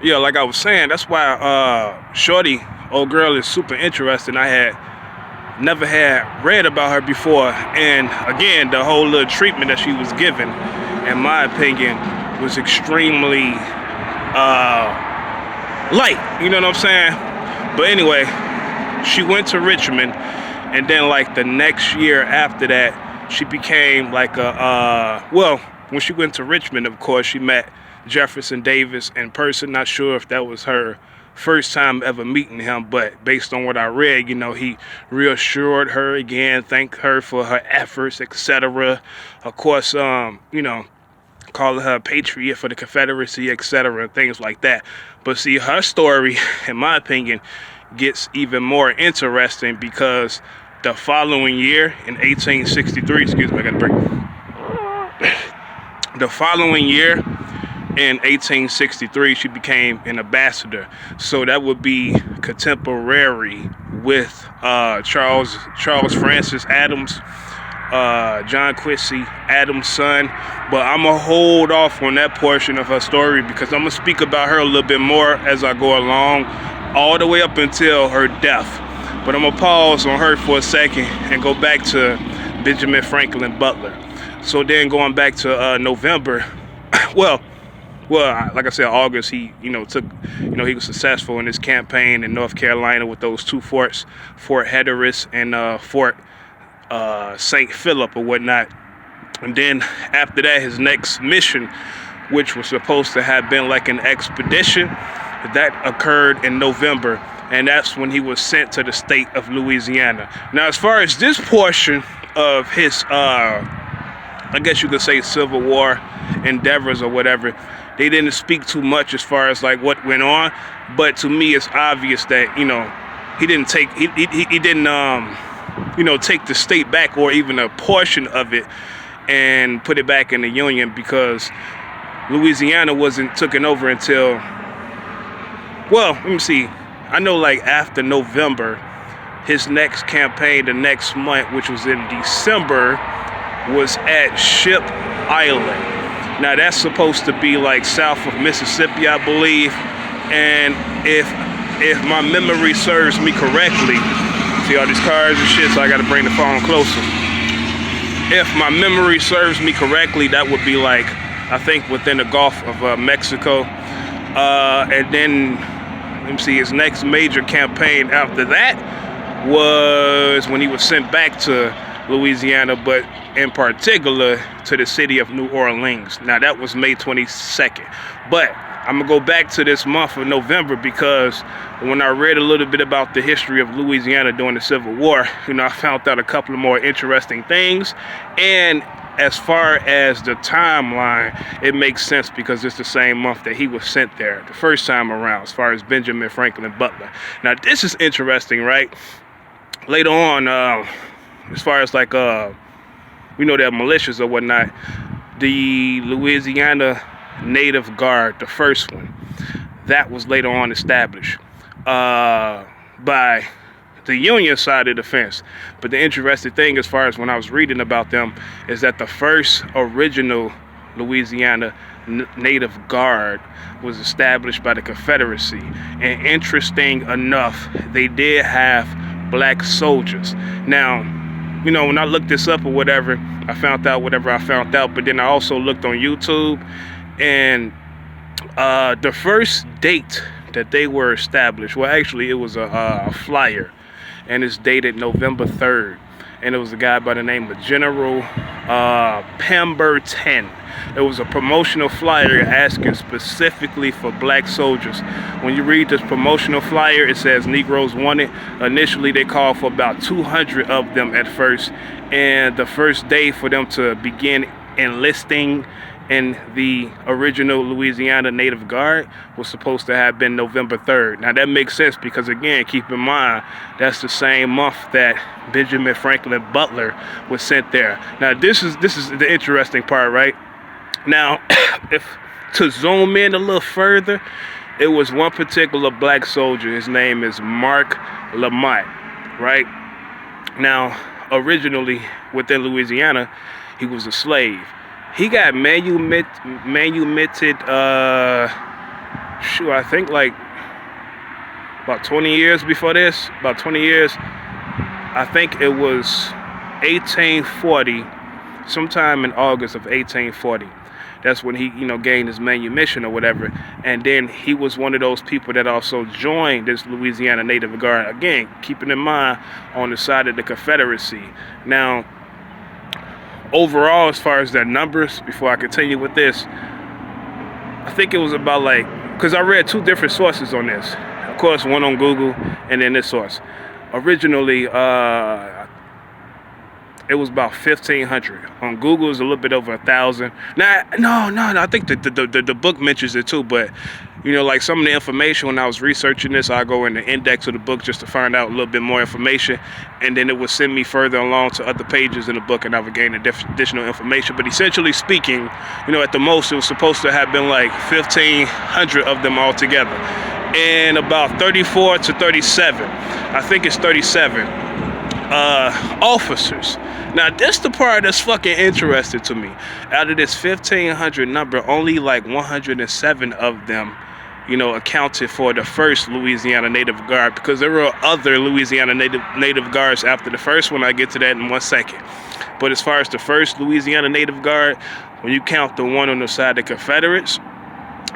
Yeah, like I was saying, that's why Shorty, old girl, is super interesting. I had never had read about her before, and again, the whole little treatment that she was given, in my opinion, was extremely light. You know what I'm saying? But anyway, she went to Richmond, and then like the next year after that, she became like a well, when she went to Richmond, of course, she met Jefferson Davis in person. Not sure if that was her first time ever meeting him, but based on what I read, you know, he reassured her again, thanked her for her efforts, etc. Of course, you know, calling her a patriot for the Confederacy, etc., and things like that. But see, her story, in my opinion, gets even more interesting because the following year in 1863, excuse me, I got to break. The following year in 1863, she became an ambassador. So that would be contemporary with Charles Francis Adams, John Quincy Adams' son. But I'm going to hold off on that portion of her story because I'm going to speak about her a little bit more as I go along, all the way up until her death. But I'm going to pause on her for a second and go back to Benjamin Franklin Butler. So then going back to November, well, like I said, August, he, he was successful in his campaign in North Carolina with those two forts, Fort Hatteras and Fort St. Philip or whatnot. And then after that, his next mission, which was supposed to have been like an expedition, that occurred in November. And that's when he was sent to the state of Louisiana. Now, as far as this portion of his, I guess you could say Civil War endeavors or whatever, they didn't speak too much as far as like what went on. But to me, it's obvious that, you know, he didn't take the state back or even a portion of it and put it back in the Union, because Louisiana wasn't taken over until, well, let me see. I know like after November, his next campaign the next month, which was in December, was at Ship Island. Now that's supposed to be like south of Mississippi, I believe. And if my memory serves me correctly, see all these cars and shit, so I gotta bring the phone closer. If my memory serves me correctly, that would be like, I think within the Gulf of Mexico. And then, let me see, his next major campaign after that was when he was sent back to Louisiana, but in particular to the city of New Orleans. Now that was May 22nd. But I'm gonna go back to this month of November because when I read a little bit about the history of Louisiana during the Civil War, you know, I found out a couple of more interesting things. And as far as the timeline, it makes sense because it's the same month that he was sent there the first time around, as far as Benjamin Franklin Butler. Now this is interesting, right? Later on, as far as like we know that militias or whatnot, the Louisiana Native Guard, the first one, that was later on established by the Union side of the fence. But the interesting thing, as far as when I was reading about them, is that the first original Louisiana Native Guard was established by the Confederacy. And interesting enough, they did have black soldiers. Now, you know, when I looked this up or whatever, I found out whatever I found out, but then I also looked on YouTube, and the first date that they were established, well, actually, it was a flyer, and it's dated November 3rd, and it was a guy by the name of General Pemberton. It was a promotional flyer asking specifically for black soldiers. When you read this promotional flyer, it says Negroes wanted. Initially, they called for about 200 of them at first, and the first day for them to begin enlisting in the original Louisiana Native Guard was supposed to have been November 3rd. Now that makes sense because, again, keep in mind, that's the same month that Benjamin Franklin Butler was sent there. Now this is the interesting part, right? Now, if to zoom in a little further, it was one particular black soldier. His name is Mark Lamont, right? Now, originally within Louisiana, he was a slave. He got manumitted, shoot, I think like about 20 years before this, about 20 years, I think it was 1840, sometime in August of 1840. That's when he, gained his manumission or whatever. And then he was one of those people that also joined this Louisiana Native Guard. Again, keeping in mind on the side of the Confederacy. Now, overall, as far as their numbers, before I continue with this, I think it was about like, because I read two different sources on this. Of course, one on Google and then this source. Originally, it was about 1,500. On Google, it's a little bit over 1,000. Now, no, I think the book mentions it too, but like some of the information when I was researching this, I go in the index of the book just to find out a little bit more information, and then it would send me further along to other pages in the book, and I would gain additional information. But essentially speaking, at the most, it was supposed to have been like 1,500 of them all together, and about 34 to 37, I think it's 37 officers. Now, this the part that's fucking interesting to me. Out of this 1,500 number, only like 107 of them, accounted for the first Louisiana Native Guard, because there were other Louisiana Native Guards after the first one. I'll get to that in 1 second. But as far as the first Louisiana Native Guard, when you count the one on the side of the Confederates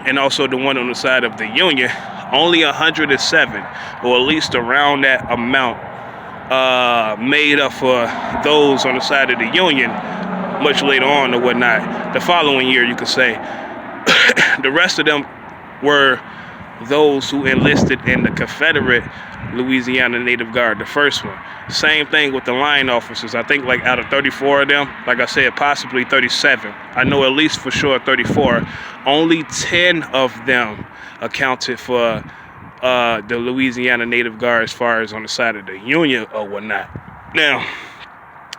and also the one on the side of the Union, only 107, or at least around that amount, made up for those on the side of the Union much later on or whatnot. The following year, you could say. The rest of them were those who enlisted in the Confederate Louisiana Native Guard, the first one. Same thing with the line officers. I think like out of 34 of them, like I said, possibly 37. I know at least for sure 34. Only 10 of them accounted for the Louisiana Native Guard as far as on the side of the Union or whatnot. Now,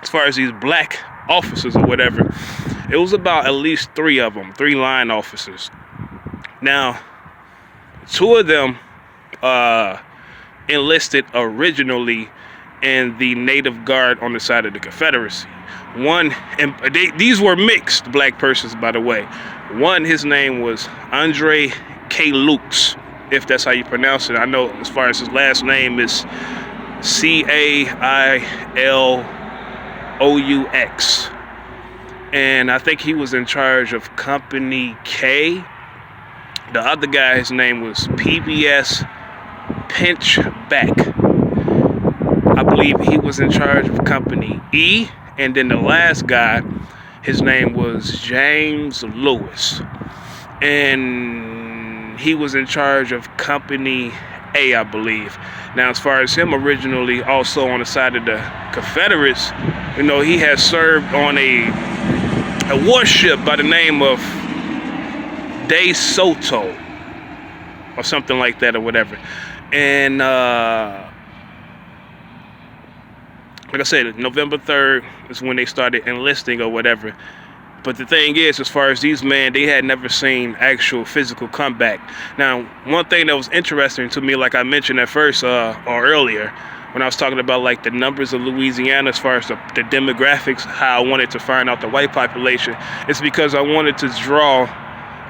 as far as these black officers or whatever, it was about at least 3 of them, 3 line officers. Now, 2 of them enlisted originally in the Native Guard on the side of the Confederacy. One, and these were mixed black persons, by the way. One, his name was Andre K. Lukes, if that's how you pronounce it. I know as far as his last name is Cailaux. And I think he was in charge of Company K. The other guy, his name was PBS Pinchback. I believe he was in charge of Company E. And then the last guy, his name was James Lewis. And he was in charge of Company A, I believe. Now, as far as him originally, also on the side of the Confederates, he had served on a warship by the name of De Soto or something like that or whatever. And like I said, November 3rd is when they started enlisting or whatever. But the thing is, as far as these men, they had never seen actual physical combat. Now, one thing that was interesting to me, like I mentioned at first or earlier, when I was talking about like the numbers of Louisiana as far as the demographics, how I wanted to find out the white population, it's because I wanted to draw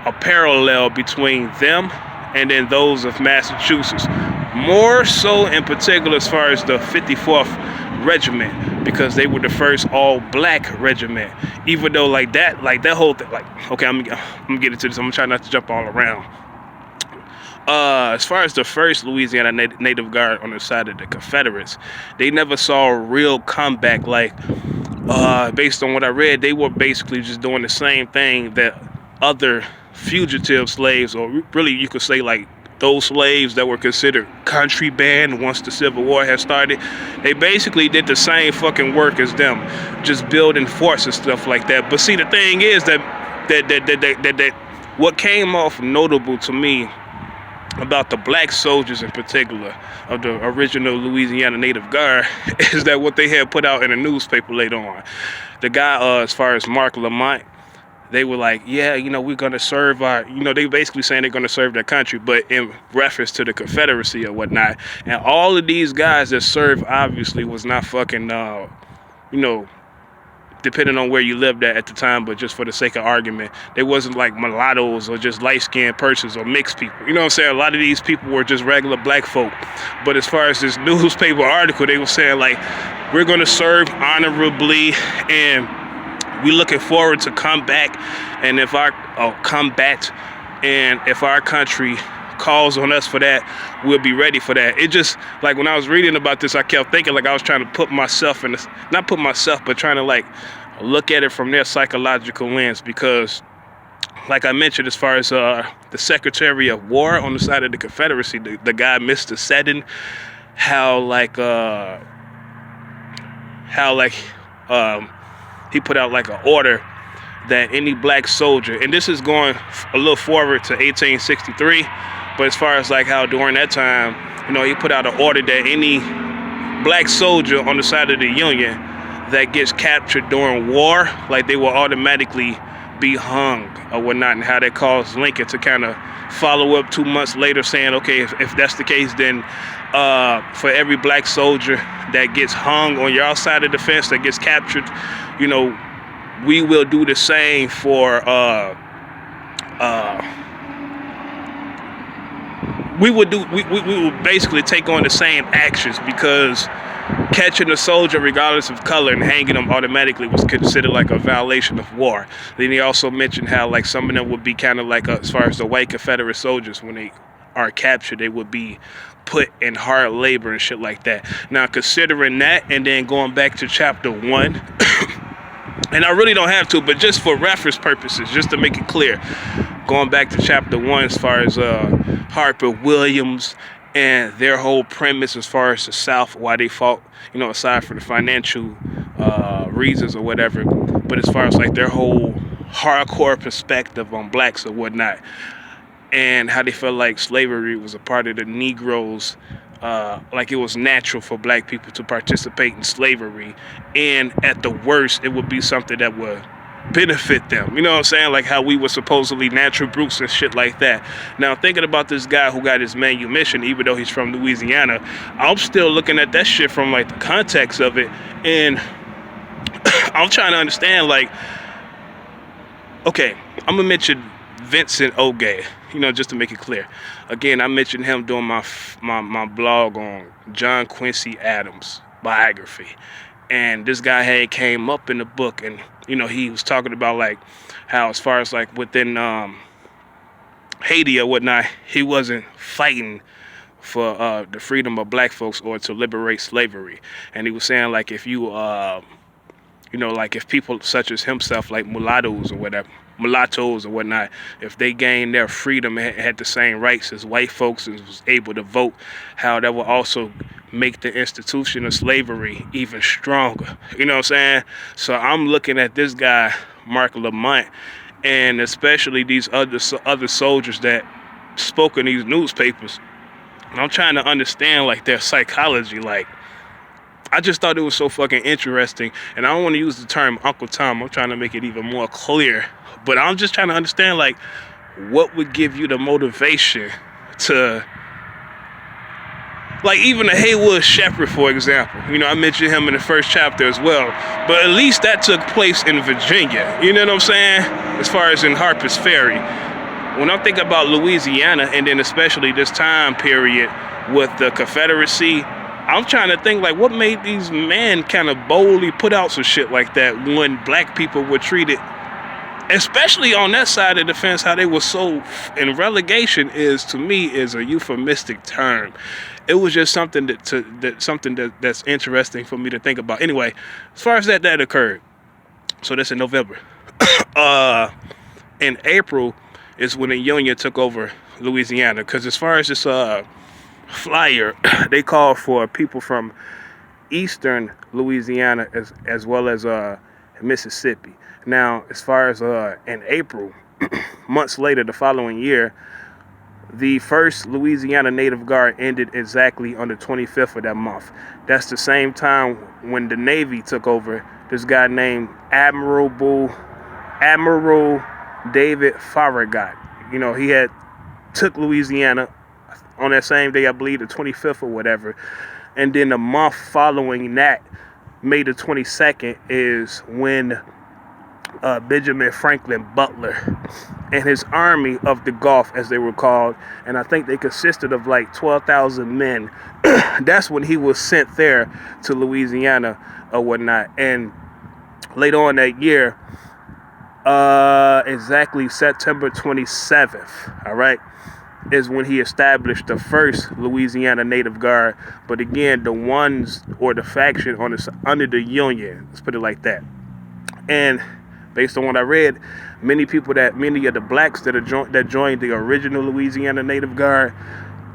a parallel between them and then those of Massachusetts. More so in particular as far as the 54th Regiment, because they were the first all-black regiment. Even though like that whole thing, okay, I'm gonna get into this. I'm gonna try not to jump all around. As far as the first Louisiana Native Guard on the side of the Confederates, they never saw a real comeback. Based on what I read, they were basically just doing the same thing that other fugitive slaves, or really you could say like those slaves that were considered contraband once the Civil War had started, they basically did the same fucking work as them, just building forts and stuff like that. But see, the thing is that what came off notable to me about the black soldiers in particular of the original Louisiana Native Guard is that what they had put out in the newspaper later on. The guy, as far as Mark Lamont, they were like, yeah, we're going to serve our, they basically saying they're going to serve their country, but in reference to the Confederacy or whatnot. And all of these guys that served obviously was not fucking, they depending on where you lived at the time, but just for the sake of argument, they wasn't like mulattoes or just light-skinned persons or mixed people. You know what I'm saying? A lot of these people were just regular black folk. But as far as this newspaper article, they were saying like, we're going to serve honorably, and we looking forward to come back, and if our country calls on us for that, we'll be ready for that. It just, like, when I was reading about this, I kept thinking like I was trying to put myself in this, not put myself, but trying to like look at it from their psychological lens, because like I mentioned, as far as the Secretary of War on the side of the Confederacy, the guy Mr. Seddon, he put out like an order that any black soldier, and this is going a little forward to 1863, but as far as like how during that time, you know, he put out an order that any black soldier on the side of the Union that gets captured during war, like they will automatically be hung or whatnot, and how that caused Lincoln to kind of follow up 2 months later saying, okay, if that's the case, then for every black soldier that gets hung on your side of the fence, that gets captured, you know, we will do the same for we will basically take on the same actions, because catching a soldier regardless of color and hanging them automatically was considered like a violation of war. Then he also mentioned how like some of them would be kind of like, as far as the white Confederate soldiers, when they are captured, they would be put in hard labor and shit like that. Now, considering that, and then going back to chapter 1, and I really don't have to, but just for reference purposes, just to make it clear, going back to chapter 1, as far as Harper Williams and their whole premise as far as the South, why they fought, you know, aside from the financial reasons or whatever, but as far as like their whole hardcore perspective on blacks or whatnot, and how they felt like slavery was a part of the Negroes, like it was natural for black people to participate in slavery, and at the worst it would be something that would benefit them, you know what I'm saying, like how we were supposedly natural brutes and shit like that. Now, thinking about this guy who got his manumission, even though he's from Louisiana, I'm still looking at that shit from like the context of it, and I'm trying to understand, like, okay, I'm gonna mention Vincent Ogay, you know, just to make it clear. Again, I mentioned him doing my blog on John Quincy Adams biography, and this guy had came up in the book, and you know, he was talking about like how, as far as like within Haiti or whatnot, he wasn't fighting for the freedom of black folks or to liberate slavery. And he was saying like, if you you know, like if people such as himself, like mulattoes or whatnot, if they gained their freedom and had the same rights as white folks and was able to vote, how that will also make the institution of slavery even stronger. You know what I'm saying? So I'm looking at this guy, Mark Lamont, and especially these other soldiers that spoke in these newspapers, and I'm trying to understand like their psychology. Like, I just thought it was so fucking interesting, and I don't want to use the term Uncle Tom. I'm trying to make it even more clear, but I'm just trying to understand like what would give you the motivation to, like, even a Haywood Shepherd, for example. You know, I mentioned him in the first chapter as well, but at least that took place in Virginia. You know what I'm saying? As far as in Harper's Ferry. When I'm thinking about Louisiana, and then especially this time period with the Confederacy, I'm trying to think like what made these men kind of boldly put out some shit like that when black people were treated, especially on that side of the fence, how they were so, and relegation is, to me, is a euphemistic term. It was just something that's interesting for me to think about. Anyway, as far as that occurred, so that's in November. In April is when the Union took over Louisiana, because as far as this flyer, they called for people from eastern Louisiana as well as Mississippi. Now, as far as in April, months later, the following year, the first Louisiana Native Guard ended exactly on the 25th of that month. That's the same time when the Navy took over. This guy named Admiral David Farragut. You know, he had took Louisiana on that same day, I believe the 25th or whatever. And then the month following that, May the 22nd is when Benjamin Franklin Butler and his army of the Gulf, as they were called, and I think they consisted of like 12,000 men. That's when he was sent there to Louisiana or whatnot. And later on that year, exactly September 27th, all right, is when he established the first Louisiana Native Guard. But again, the ones or the faction under the Union, let's put it like that. And based on what I read, many of the blacks that joined the original Louisiana Native Guard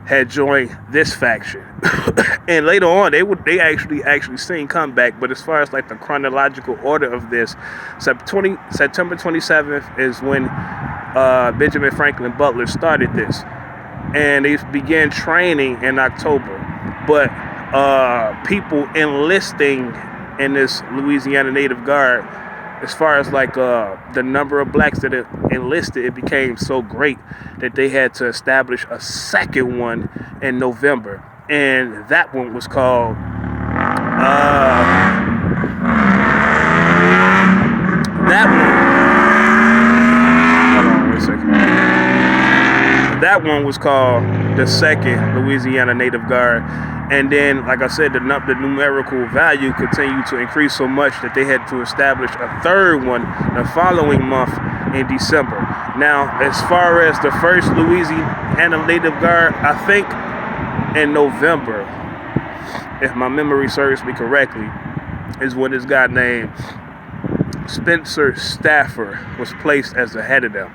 had joined this faction. And later on, they actually seen comeback. But as far as like the chronological order of this, September 27th is when Benjamin Franklin Butler started this, and they began training in October. But people enlisting in this Louisiana Native Guard, as far as like the number of blacks that enlisted, it became so great that they had to establish a second one in November, and that one was called that one was called the Second Louisiana Native Guard. And then, like I said, the numerical value continued to increase so much that they had to establish a third one the following month in December. Now, as far as the first Louisiana Native Guard, I think in November, if my memory serves me correctly, is when this guy named Spencer Stafford was placed as the head of them.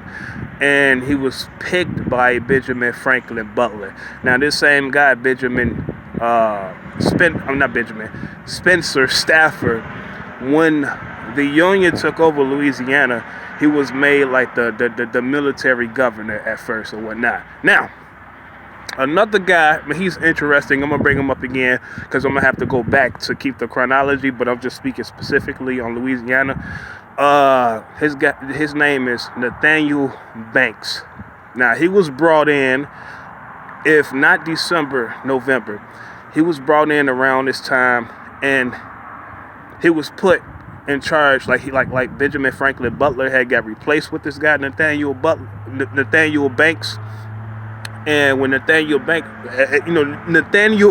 And he was picked by Benjamin Franklin Butler. Now, this same guy, Spencer Stafford, when the Union took over Louisiana, he was made like the military governor at first or whatnot. Now, another guy, he's interesting. I'm gonna bring him up again because I'm gonna have to go back to keep the chronology, but I'm just speaking specifically on Louisiana. His name is Nathaniel Banks. Now, he was brought in, if not December, November. He was brought in around this time, and he was put in charge, like Benjamin Franklin Butler had got replaced with this guy Nathaniel Banks. And when Nathaniel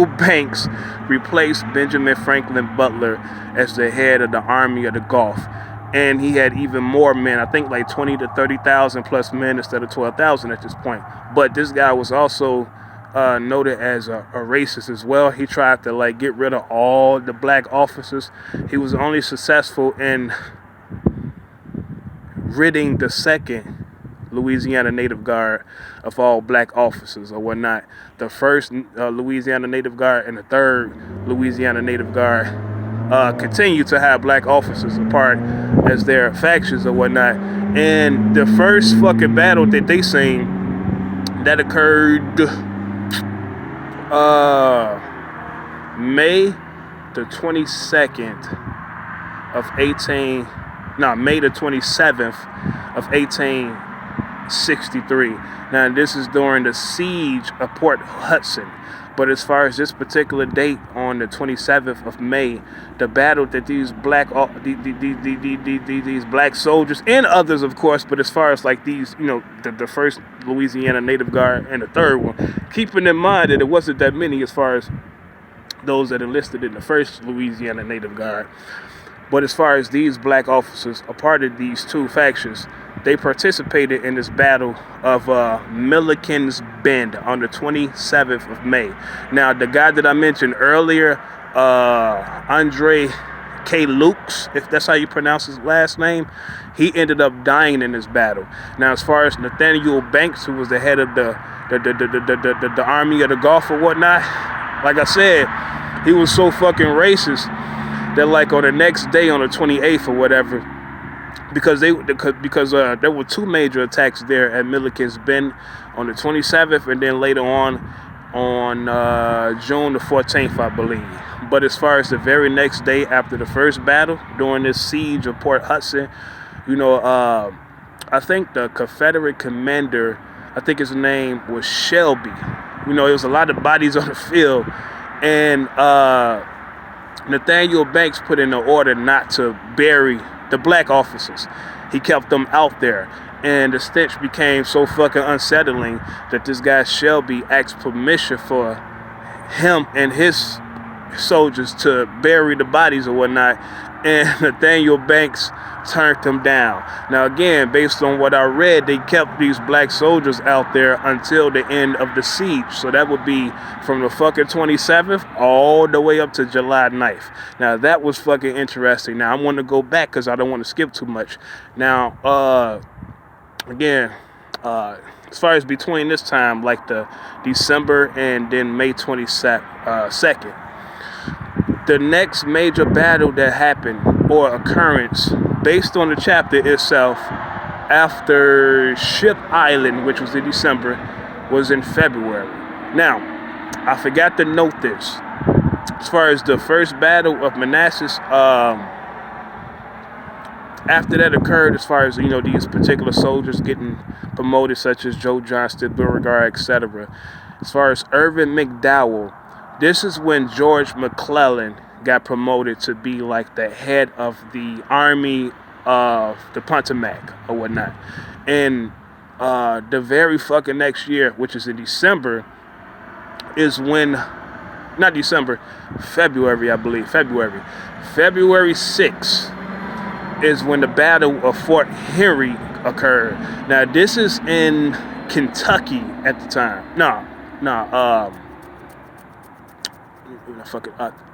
Banks replaced Benjamin Franklin Butler as the head of the Army of the Gulf, and he had even more men, I think like 20 to 30,000 plus men instead of 12,000 at this point. But this guy was also noted as a racist as well. He tried to like get rid of all the black officers. He was only successful in ridding the second Louisiana Native Guard of all black officers or whatnot. The first Louisiana Native Guard and the third Louisiana Native Guard continue to have black officers apart as their factions or whatnot. And the first fucking battle that they seen that occurred May the 27th of 1863. Now, this is during the siege of Port Hudson. But as far as this particular date on the 27th of May, the battle that these black soldiers and others, of course, but as far as like these, the first Louisiana Native Guard and the third one, keeping in mind that it wasn't that many as far as those that enlisted in the first Louisiana Native Guard. But as far as these black officers, a part of these two factions, they participated in this battle of Milliken's Bend on the 27th of May. Now, the guy that I mentioned earlier, Andre K. Lukes, if that's how you pronounce his last name, he ended up dying in this battle. Now, as far as Nathaniel Banks, who was the head of the Army of the Gulf or whatnot, like I said, he was so fucking racist that like on the next day, on the 28th or whatever, because there were two major attacks there at Milliken's Bend on the 27th, and then later on June the 14th, I believe. But as far as the very next day after the first battle, during this siege of Port Hudson, I think the Confederate commander, I think his name was Shelby. There was a lot of bodies on the field, and Nathaniel Banks put in an order not to bury the black officers. He kept them out there. And the stench became so fucking unsettling that this guy Shelby asked permission for him and his soldiers to bury the bodies or whatnot. And Nathaniel Banks turned them down. Now again, based on what I read, they kept these black soldiers out there until the end of the siege. So that would be from the fucking 27th all the way up to July 9th. Now that was fucking interesting. Now I want to go back because I don't want to skip too much. Now again, as far as between this time, like the December and then May 22nd, the next major battle that happened or occurrence based on the chapter itself after Ship Island, which was in December, was in February. Now, I forgot to note this. As far as the first battle of Manassas, after that occurred, as far as, you know, these particular soldiers getting promoted, such as Joe Johnston, Beauregard, etc. As far as Irvin McDowell, this is when George McClellan got promoted to be like the head of the army of the Potomac or whatnot. And the very fucking next year, which is in December, is when, not December, February, I believe, February 6th is when the Battle of Fort Henry occurred. Now, this is in Kentucky at the time.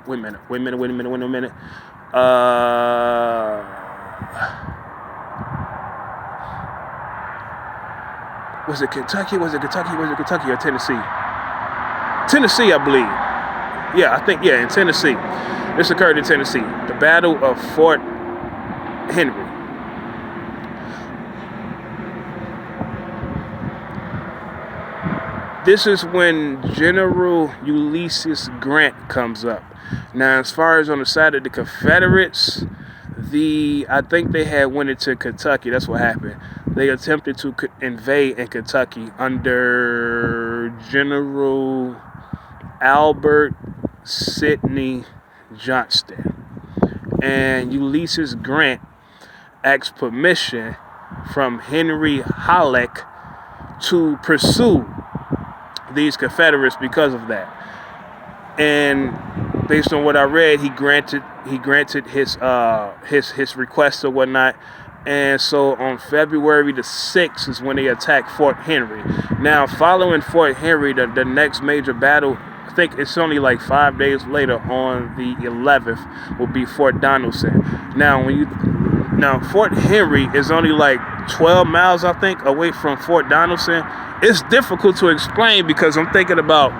Wait a minute. Was it Kentucky or Tennessee? Tennessee, I believe. Yeah, I think, in Tennessee. This occurred in Tennessee. The Battle of Fort Henry. This is when General Ulysses Grant comes up. Now, as far as on the side of the Confederates, I think they had went into Kentucky. That's what happened. They attempted to invade in Kentucky under General Albert Sidney Johnston. And Ulysses Grant asked permission from Henry Halleck to pursue these Confederates because of that. And based on what I read, he granted his request or whatnot. And so on February the 6th is when they attacked Fort Henry. Now, following Fort Henry, the next major battle, I think it's only like 5 days later, on the 11th, will be Fort Donaldson. Now, Fort Henry is only like 12 miles, I think, away from Fort Donaldson. It's difficult to explain because I'm thinking about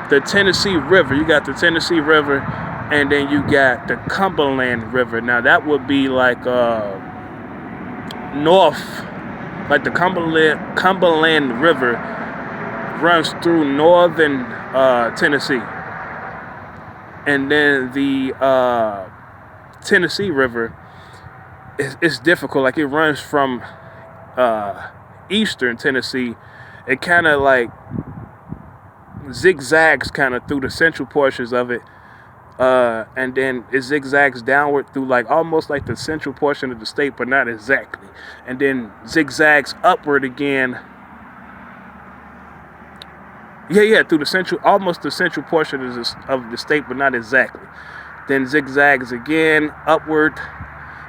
the Tennessee River. You got the Tennessee River, and then you got the Cumberland River. Now, that would be like north, like the Cumberland River runs through northern Tennessee. And then the Tennessee River, it's difficult. Like, it runs from eastern Tennessee. It kind of like zigzags kind of through the central portions of it. And then it zigzags downward through like almost like the central portion of the state, but not exactly. And then zigzags upward again. Through the central, almost the central portion of the state, but not exactly. Then zigzags again upward,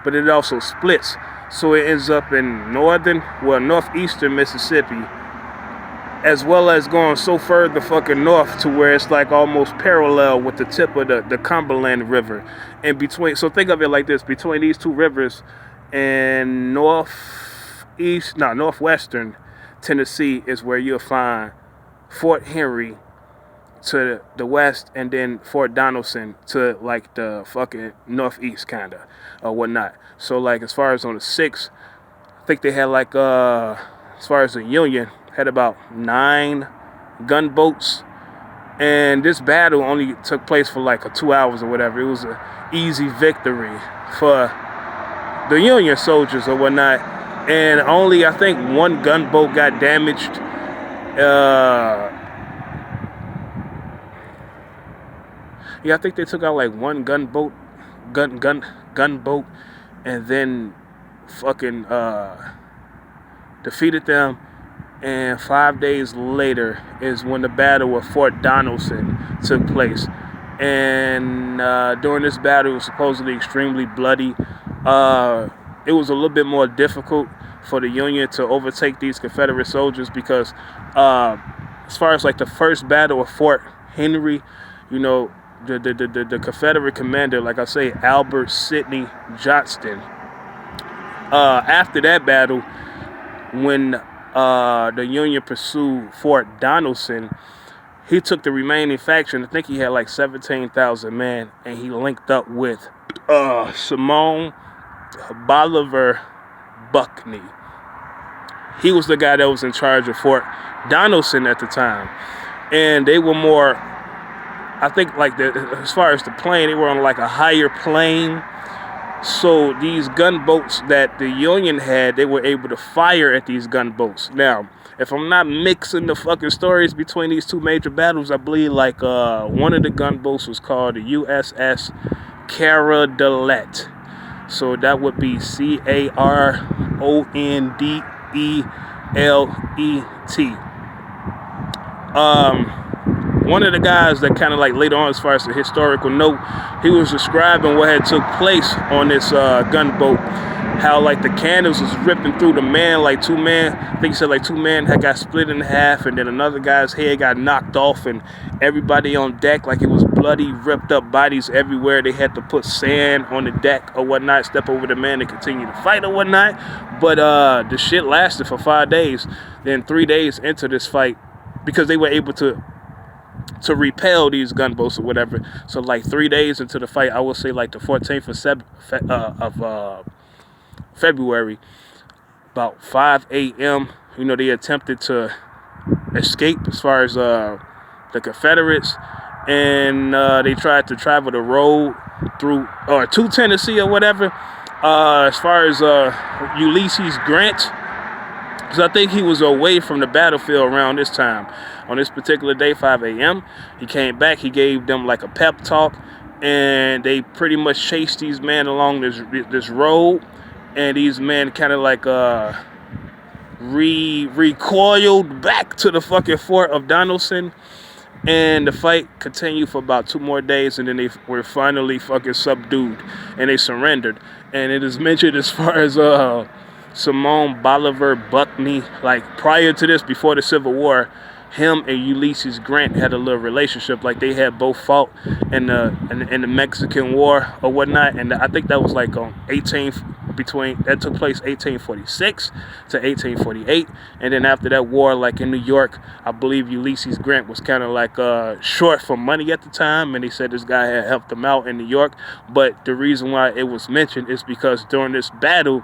but it also splits. So it ends up in northeastern Mississippi, as well as going so further fucking north to where it's like almost parallel with the tip of the Cumberland River. And so think of it like this: between these two rivers and northwestern Tennessee is where you'll find Fort Henry to the west, and then Fort Donaldson to like the fucking northeast kinda or whatnot. So like as far as on the 6th, I think they had like as far as the Union had about 9 gunboats, and this battle only took place for like 2 hours or whatever. It was an easy victory for the Union soldiers or whatnot, and only I think 1 gunboat got damaged. Yeah, I think they took out like one gunboat, gunboat, and then fucking defeated them. And 5 days later is when the Battle of Fort Donaldson took place. And during this battle, it was supposedly extremely bloody. It was a little bit more difficult for the Union to overtake these Confederate soldiers because as far as like the first battle of Fort Henry, you know, the Confederate commander, like I say, Albert Sidney Johnston, after that battle, when the Union pursued Fort Donaldson, he took the remaining faction. I think he had like 17,000 men, and he linked up with Simon Bolivar Buckner. He was the guy that was in charge of Fort Donaldson at the time, and they were more, I think, like as far as the plane, they were on like a higher plane. So these gunboats that the Union had, they were able to fire at these gunboats. Now, if I'm not mixing the fucking stories between these two major battles, I believe like one of the gunboats was called the USS Carondelet. So that would be Carondelet. One of the guys that kind of like later on, as far as the historical note, he was describing what had took place on this gunboat. How like the cannons was ripping through the man, like two men. I think he said like two men had got split in half, and then another guy's head got knocked off, and everybody on deck, like it was bloody, ripped up bodies everywhere. They had to put sand on the deck or whatnot, step over the man to continue to fight or whatnot. But the shit lasted for 5 days. Then 3 days into this fight, because they were able to repel these gunboats or whatever. So like 3 days into the fight, I would say like the 14th of February, about 5 a.m., you know, they attempted to escape as far as the Confederates, and they tried to travel the road through to Tennessee or whatever. As far as Ulysses Grant, because I think he was away from the battlefield around this time. On this particular day, 5 a.m., he came back. He gave them like a pep talk, and they pretty much chased these men along this road. And these men kind of like recoiled back to the fucking Fort of Donaldson. And the fight continued for about 2 more days, and then they were finally fucking subdued, and they surrendered. And it is mentioned as far as Simon Bolivar Buckner, like prior to this, before the Civil War, him and Ulysses Grant had a little relationship. Like they had both fought in the Mexican War or whatnot, and I think that was like on that took place 1846 to 1848, and then after that war, like in New York, I believe Ulysses Grant was kind of like short for money at the time, and they said this guy had helped him out in New York. But the reason why it was mentioned is because during this battle,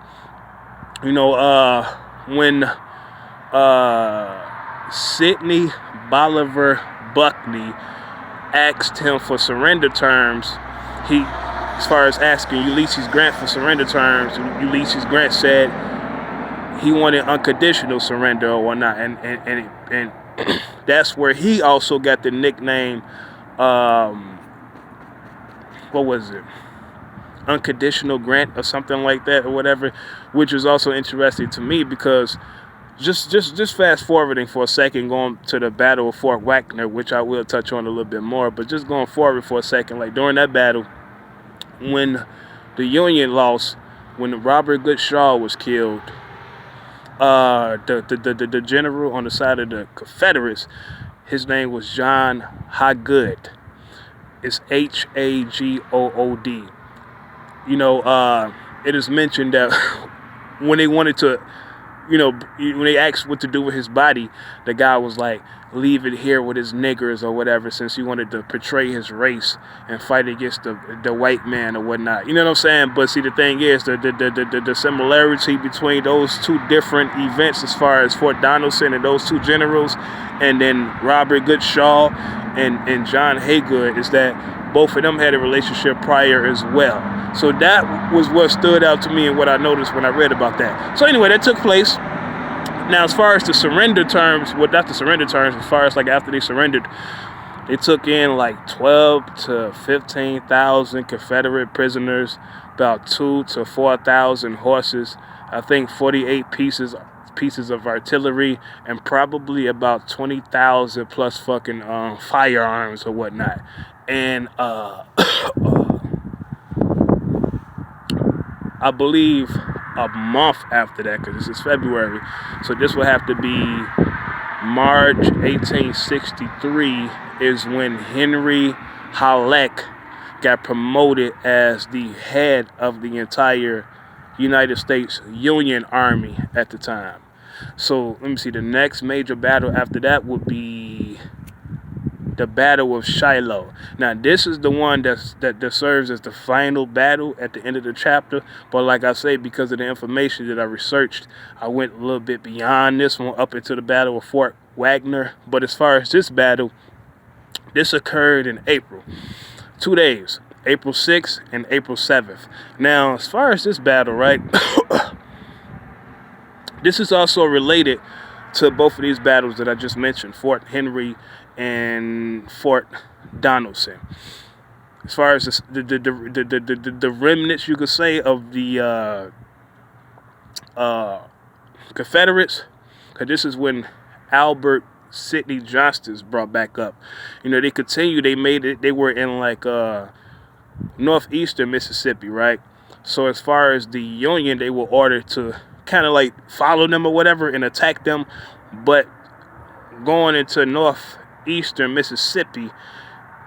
you know, when Sidney Bolivar Buckner asked him for surrender terms, as far as asking Ulysses Grant for surrender terms, Ulysses Grant said he wanted unconditional surrender or whatnot, and that's where he also got the nickname, what was it? Unconditional Grant or something like that or whatever, which is also interesting to me because just fast forwarding for a second, going to the Battle of Fort Wagner, which I will touch on a little bit more, but just going forward for a second, like during that battle, when the Union lost, when Robert Goodshaw was killed, the general on the side of the Confederates, his name was John Hagood. It's Hagood. You know, it is mentioned that when they wanted to, you know, when they asked what to do with his body, the guy was like, leave it here with his niggers or whatever, since he wanted to portray his race and fight against the white man or whatnot. You know what I'm saying? But see, the thing is, the similarity between those two different events as far as Fort Donaldson and those two generals, and then Robert Goodshaw and John Hagood, is that both of them had a relationship prior as well. So that was what stood out to me and what I noticed when I read about that. So anyway, that took place. Now, as far as the surrender terms, well, not the surrender terms, as far as like after they surrendered, They took in like 12 to 15,000 Confederate prisoners, about 2 to 4,000 horses, I think 48 pieces of artillery, and probably about 20,000 plus fucking firearms or whatnot. And I believe a month after that, because this is February, so this would have to be March 1863 is when Henry Halleck got promoted as the head of the entire United States Union Army at the time. So let me see, the next major battle after that would be the Battle of Shiloh. Now this is the one that serves as the final battle at the end of the chapter, but like I say, because of the information that I researched, I went a little bit beyond this one up into the Battle of Fort Wagner. But as far as this battle, this occurred in April, 2 days, April 6th and April 7th. Now as far as this battle, right, this is also related to both of these battles that I just mentioned, Fort Henry and Fort Donaldson. As far as the remnants, you could say, of the Confederates, because this is when Albert Sidney Johnston's brought back up. You know, they continued, they made it, they were in like northeastern Mississippi, right? So as far as the Union, they were ordered to kind of like follow them or whatever and attack them, but going into northeastern Mississippi,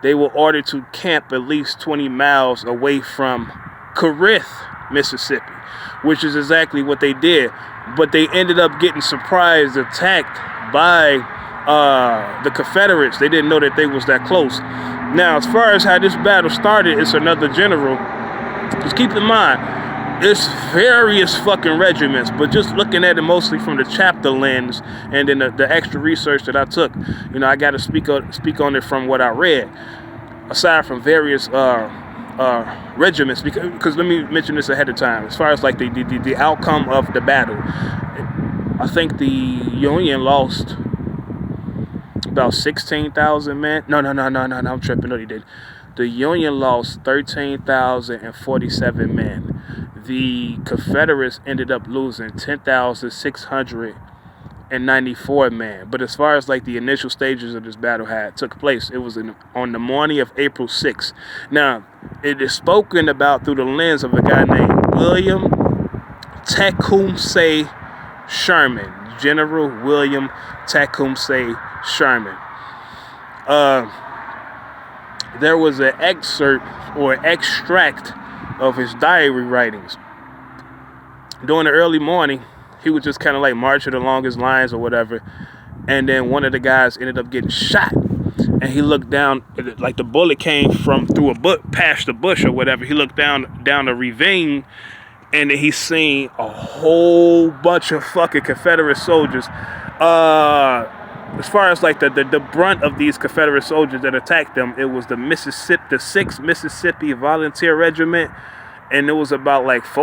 they were ordered to camp at least 20 miles away from Corinth, Mississippi, which is exactly what they did. But they ended up getting surprised attacked by the Confederates. They didn't know that they was that close. Now, as far as how this battle started, it's another general. Just keep in mind, it's various fucking regiments, but just looking at it mostly from the chapter lens and then the extra research that I took, you know, I got to speak on it from what I read. Aside from various regiments, because let me mention this ahead of time. As far as like the outcome of the battle, I think the Union lost about 16,000 men. No, I'm tripping. No, they did. The Union lost 13,047 men. The Confederates ended up losing 10,694 men. But as far as like the initial stages of this battle took place, it was on the morning of April 6th. Now, it is spoken about through the lens of a guy named William Tecumseh Sherman. General William Tecumseh Sherman. There was an excerpt or extract of his diary writings. During the early morning, he was just kind of like marching along his lines or whatever, and then one of the guys ended up getting shot, and he looked down, like the bullet came from through past the bush or whatever. He looked down the ravine, and then he seen a whole bunch of fucking Confederate soldiers. As far as like the brunt of these Confederate soldiers that attacked them, it was the 6th Mississippi Volunteer Regiment, and it was about like 4